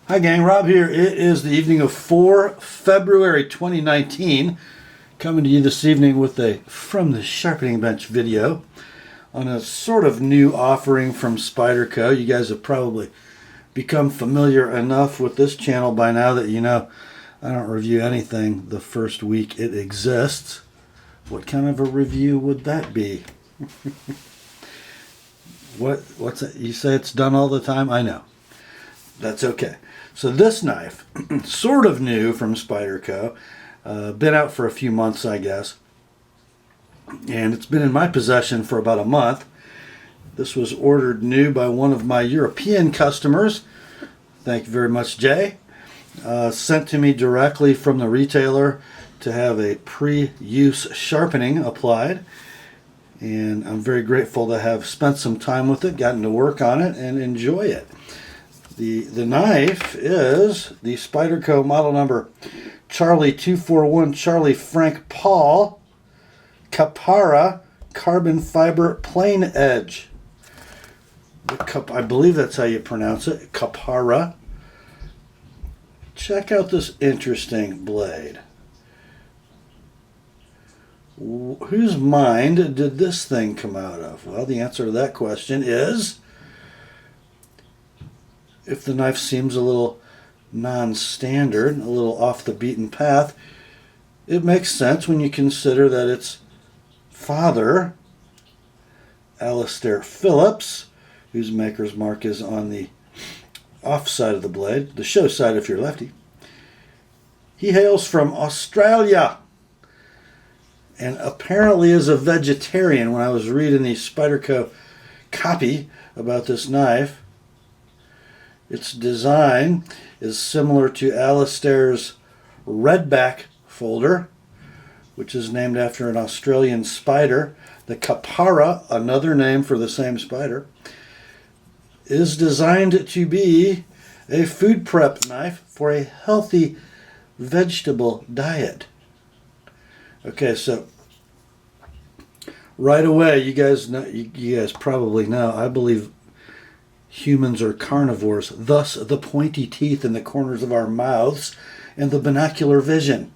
Hi gang, Rob here. It is the evening of February 2019. Coming to you this evening with a From the Sharpening Bench video on a sort of new offering from Spyderco. You guys have probably become familiar enough with this channel by now that you know I don't review anything the first week it exists. What kind of a review would that be? What's it? You say it's done all the time? I know. That's okay. So this knife, sort of new from Spyderco, been out for a few months, I guess, and it's been in my possession for about a month. This was ordered new by one of my European customers. Thank you very much, Jay. Sent to me directly from the retailer to have a pre-use sharpening applied. And I'm very grateful to have spent some time with it, gotten to work on it, and enjoy it. The knife is the Spyderco model number Charlie 241 Charlie Frank Paul Kapara carbon fiber plain edge. I believe that's how you pronounce it, Kapara. Check out this interesting blade. Whose mind did this thing come out of? Well, the answer to that question is, if the knife seems a little non-standard, a little off the beaten path, it makes sense when you consider that its father, Alastair Phillips, whose maker's mark is on the off side of the blade, the show side if you're lefty, he hails from Australia and apparently is a vegetarian. When I was reading the Spyderco copy about this knife, its design is similar to Alastair's redback folder, which is named after an Australian spider. The Kapara, another name for the same spider, is designed to be a food prep knife for a healthy vegetable diet. Okay, so right away, you guys probably know, I believe humans are carnivores, thus the pointy teeth in the corners of our mouths and the binocular vision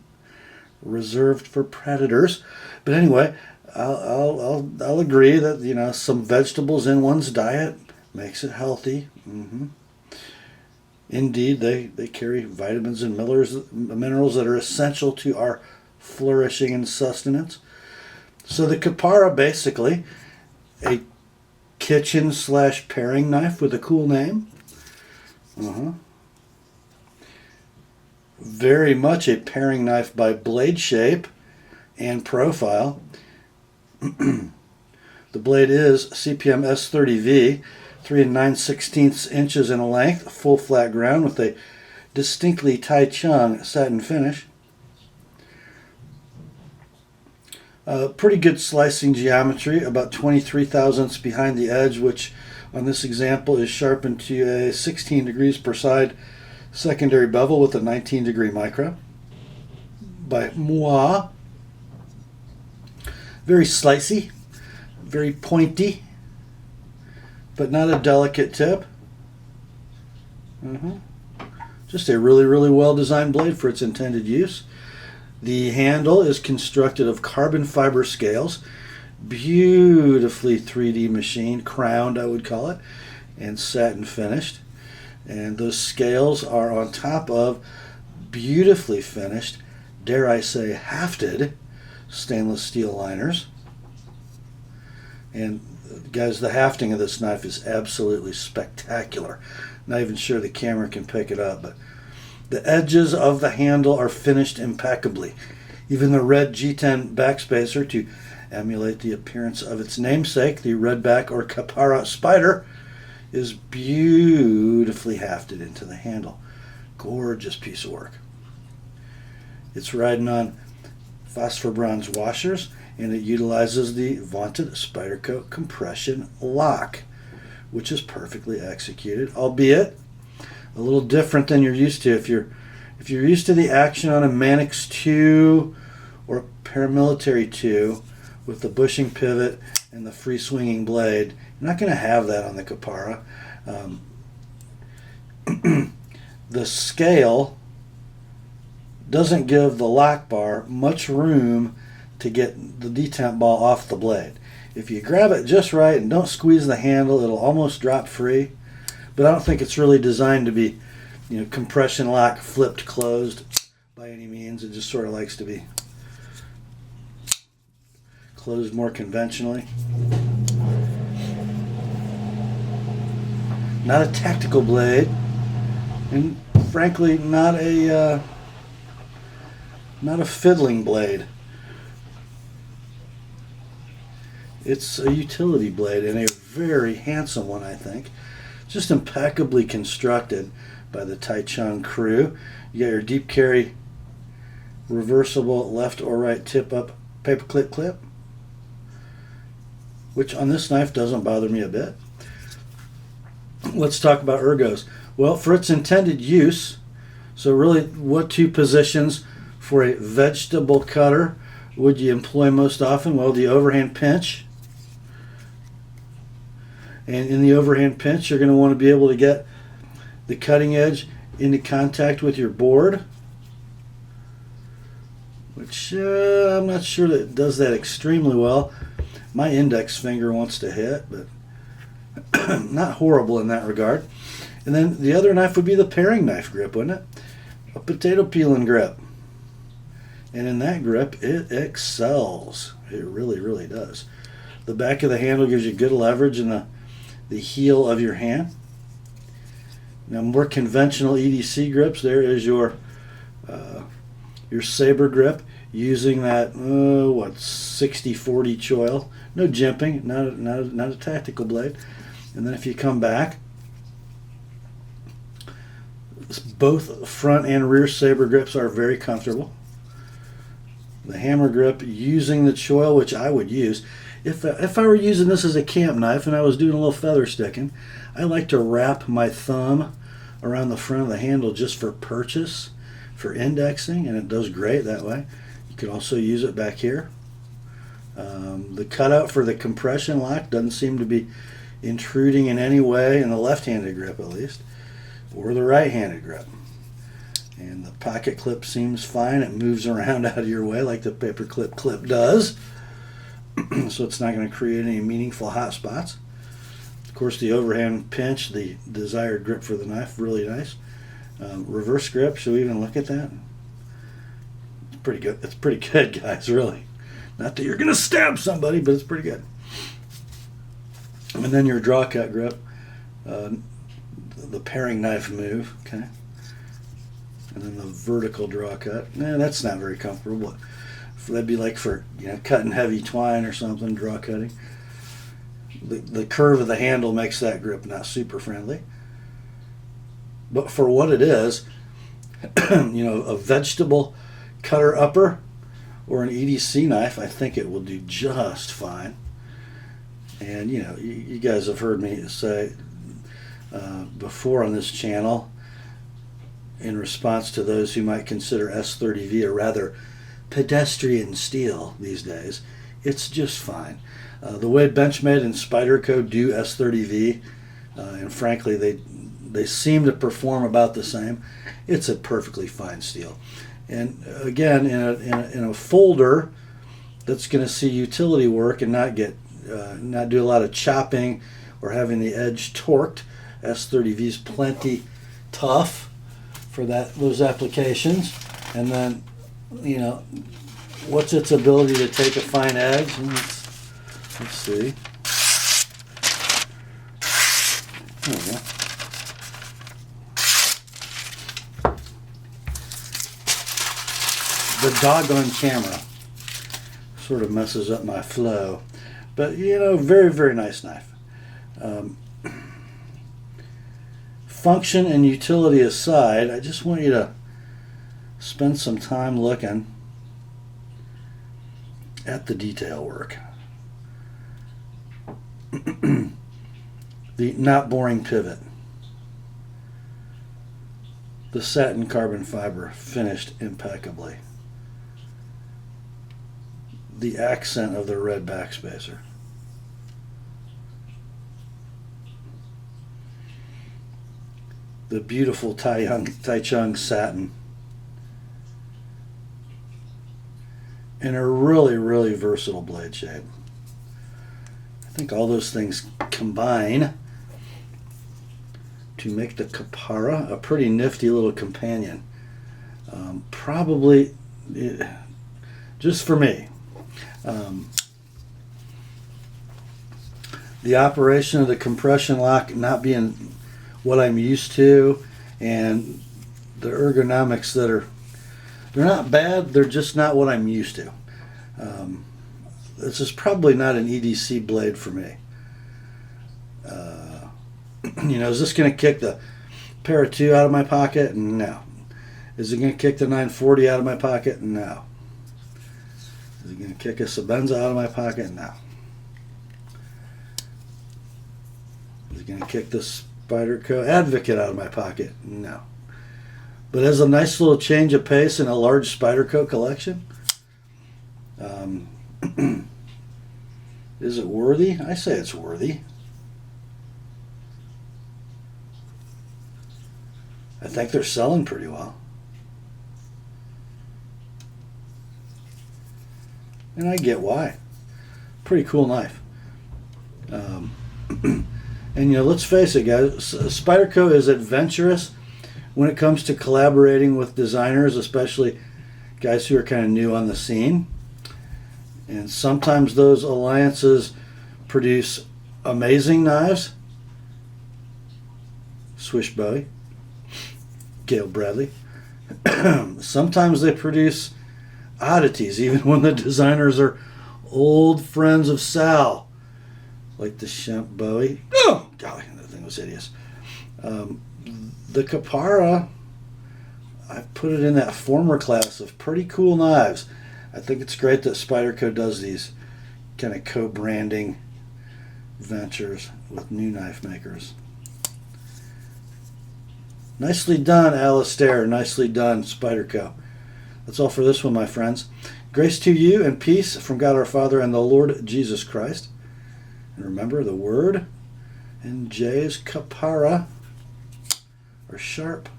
reserved for predators. But anyway, I'll agree that some vegetables in one's diet makes it healthy. Indeed, they carry vitamins and minerals that are essential to our flourishing and sustenance. So the Kapara, basically a kitchen / paring knife with a cool name. Very much a paring knife by blade shape and profile. The blade is CPM S30V, 3 9/16 inches in length, full flat ground with a distinctly Tai Chung satin finish. Pretty good slicing geometry, about 23 thousandths behind the edge, which on this example is sharpened to a 16 degrees per side secondary bevel with a 19 degree micro by moi. Very slicey, very pointy, but not a delicate tip. Just a really, really well designed blade for its intended use. The handle is constructed of carbon fiber scales, beautifully 3D machined, crowned I would call it, and satin finished. And those scales are on top of beautifully finished, dare I say hafted, stainless steel liners. And guys, the hafting of this knife is absolutely spectacular. Not even sure the camera can pick it up, but the edges of the handle are finished impeccably. Even the red G10 backspacer, to emulate the appearance of its namesake, the redback or Kapara spider, is beautifully hafted into the handle. Gorgeous piece of work. It's riding on phosphor bronze washers, and it utilizes the vaunted Spyderco compression lock, which is perfectly executed, albeit a little different than you're used to. If you're used to the action on a Mannix 2 or paramilitary 2 with the bushing pivot and the free swinging blade, you're not going to have that on the Kapara. the scale doesn't give the lock bar much room to get the detent ball off the blade. If you grab it just right and don't squeeze the handle, it'll almost drop free. But I don't think it's really designed to be, compression lock flipped closed by any means. It just sort of likes to be closed more conventionally. Not a tactical blade, and frankly, not a fiddling blade. It's a utility blade, and a very handsome one, I think. Just impeccably constructed by the Taichung crew. You got your deep carry reversible left or right tip up paperclip clip, which on this knife doesn't bother me a bit. Let's talk about ergos. Well, for its intended use, so really what two positions for a vegetable cutter would you employ most often? Well, the overhand pinch. And in the overhand pinch, you're going to want to be able to get the cutting edge into contact with your board, which I'm not sure that it does that extremely well. My index finger wants to hit, but not horrible in that regard. And then the other knife would be the paring knife grip, wouldn't it? A potato peeling grip. And in that grip, it excels. It really, really does. The back of the handle gives you good leverage in the heel of your hand. Now, more conventional EDC grips, there is your saber grip using that 60-40 choil. No jimping, not a tactical blade. And then if you come back, both front and rear saber grips are very comfortable. The hammer grip using the choil, which I would use. If I were using this as a camp knife and I was doing a little feather sticking, I like to wrap my thumb around the front of the handle just for purchase, for indexing, and it does great that way. You could also use it back here. The cutout for the compression lock doesn't seem to be intruding in any way in the left-handed grip, at least, or the right-handed grip. And the pocket clip seems fine. It moves around out of your way like the paperclip clip does. So it's not going to create any meaningful hot spots. Of course, the overhand pinch, the desired grip for the knife, really nice. Reverse grip, should we even look at that? It's pretty good. It's pretty good, guys, really. Not that you're going to stab somebody, but it's pretty good. And then your draw cut grip, the paring knife move, okay? And then the vertical draw cut. That's not very comfortable. That'd be like for cutting heavy twine or something, draw cutting. The curve of the handle makes that grip not super friendly. But for what it is, a vegetable cutter upper or an EDC knife, I think it will do just fine. And you guys have heard me say before on this channel, in response to those who might consider S30V a rather pedestrian steel these days, it's just fine. The way Benchmade and Spyderco do S30V, and frankly they seem to perform about the same, it's a perfectly fine steel. And again, in a folder that's going to see utility work and not do a lot of chopping or having the edge torqued, S30V is plenty tough for those applications. And then what's its ability to take a fine edge? Let's see. There we go. The doggone camera sort of messes up my flow, but very, very nice knife. Function and utility aside, I just want you to spend some time looking at the detail work. The not boring pivot. The satin carbon fiber finished impeccably. The accent of the red backspacer. the beautiful Taichung satin. And a really, really versatile blade shape. I think all those things combine to make the Kapara a pretty nifty little companion. Probably, just for me, the operation of the compression lock not being what I'm used to, and the ergonomics they're not bad, they're just not what I'm used to. This is probably not an EDC blade for me. Is this going to kick the Para 2 out of my pocket? No. Is it going to kick the 940 out of my pocket? No. Is it going to kick a Sabenza out of my pocket? No. Is it going to kick the Spyderco Advocate out of my pocket? No. But as a nice little change of pace in a large Spyderco collection, is it worthy? I say it's worthy. I think they're selling pretty well. And I get why. Pretty cool knife. And let's face it, guys, Spyderco is adventurous when it comes to collaborating with designers, especially guys who are kind of new on the scene. And sometimes those alliances produce amazing knives. Swish Bowie, Gail Bradley. Sometimes they produce oddities, even when the designers are old friends of Sal, like the Shemp Bowie. Oh, golly, that thing was hideous. The Kapara, I put it in that former class of pretty cool knives. I think it's great that Spyderco does these kind of co-branding ventures with new knife makers. Nicely done, Alistair. Nicely done, Spyderco. That's all for this one, my friends. Grace to you and peace from God our Father and the Lord Jesus Christ. And remember, the word in J's Kapara are sharp